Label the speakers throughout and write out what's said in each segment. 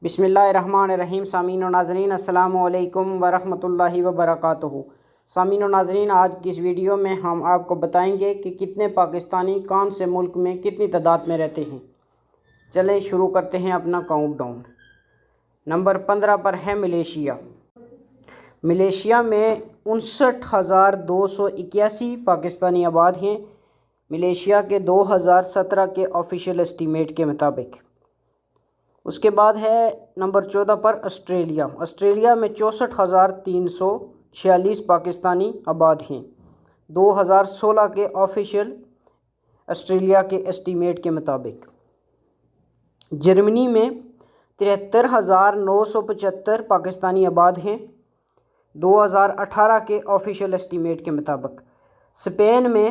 Speaker 1: بسم اللہ الرحمن الرحیم۔ سامعین و ناظرین السلام علیکم ورحمۃ اللہ وبرکاتہ۔ سامعین و ناظرین، آج کی اس ویڈیو میں ہم آپ کو بتائیں گے کہ کتنے پاکستانی کون سے ملک میں کتنی تعداد میں رہتے ہیں۔ چلیں شروع کرتے ہیں اپنا کاؤنٹ ڈاؤن۔ نمبر 15 پر ہے ملیشیا۔ ملیشیا میں 59,281 پاکستانی آباد ہیں، ملیشیا کے 2017 کے آفیشیل اسٹیمیٹ کے مطابق۔ اس کے بعد ہے نمبر 14 پر آسٹریلیا۔ آسٹریلیا میں 64,346 پاکستانی آباد ہیں، 2016 کے آفیشیل آسٹریلیا کے اسٹیمیٹ کے مطابق۔ جرمنی میں 73,975 پاکستانی آباد ہیں، 2018 کے آفیشیل اسٹیمیٹ کے مطابق۔ اسپین میں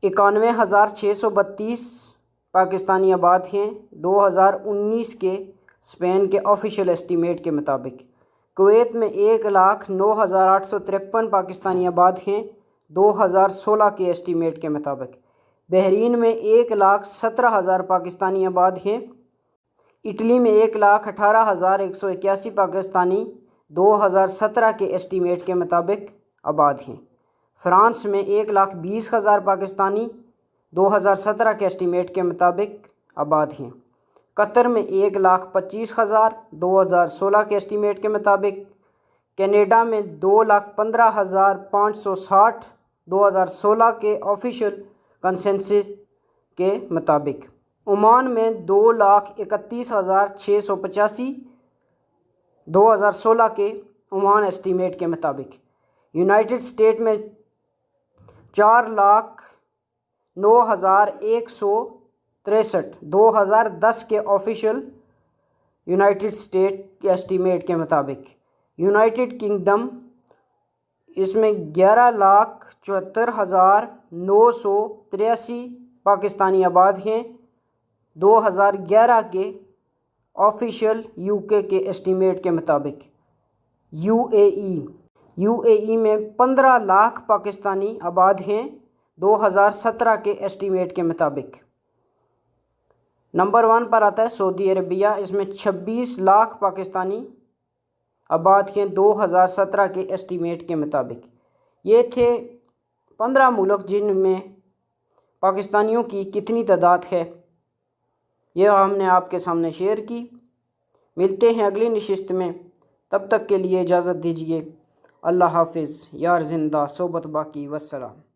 Speaker 1: 91,632 پاکستانی آباد ہیں، 2019 کے اسپین کے آفیشیل اسٹیمیٹ کے مطابق۔ کویت میں 1,09,853 پاکستانی آباد ہیں، 2016 کے اسٹیمیٹ کے مطابق۔ بحرین میں 1,17,000 پاکستانی آباد ہیں۔ اٹلی میں 1,18,181 پاکستانی 2017 کے اسٹیمیٹ کے مطابق آباد ہیں۔ فرانس میں 1,20,000 پاکستانی 2017 کے اسٹیمیٹ کے مطابق آباد ہیں۔ قطر میں 1,25,000 2016 کے اسٹیمیٹ کے مطابق۔ کینیڈا میں 2,15,560 2016 کے آفیشیل کنسنسس کے مطابق۔ عمان میں 2,31,685 2016 کے عمان اسٹیمیٹ کے مطابق۔ یونائٹڈ اسٹیٹ میں 4,09,163 2010 کے آفیشیل یونائٹڈ اسٹیٹ کے اسٹیمیٹ کے مطابق۔ یونائٹڈ کنگڈم اس میں 11,74,983 پاکستانی آباد ہیں، 2011 کے آفیشیل UK کے اسٹیمیٹ کے مطابق۔ یو اے ای میں 15 لاکھ پاکستانی آباد ہیں، 2017 کے اسٹیمیٹ کے مطابق۔ نمبر 1 پر آتا ہے سعودی عربیہ۔ اس میں 26 لاکھ پاکستانی آباد ہیں، 2017 کے اسٹیمیٹ کے مطابق۔ یہ تھے 15 ملک جن میں پاکستانیوں کی کتنی تعداد ہے، یہ ہم نے آپ کے سامنے شیئر کی۔ ملتے ہیں اگلی نشست میں، تب تک کے لیے اجازت دیجیے۔ اللہ حافظ۔ یار زندہ صحبت باقی، والسلام۔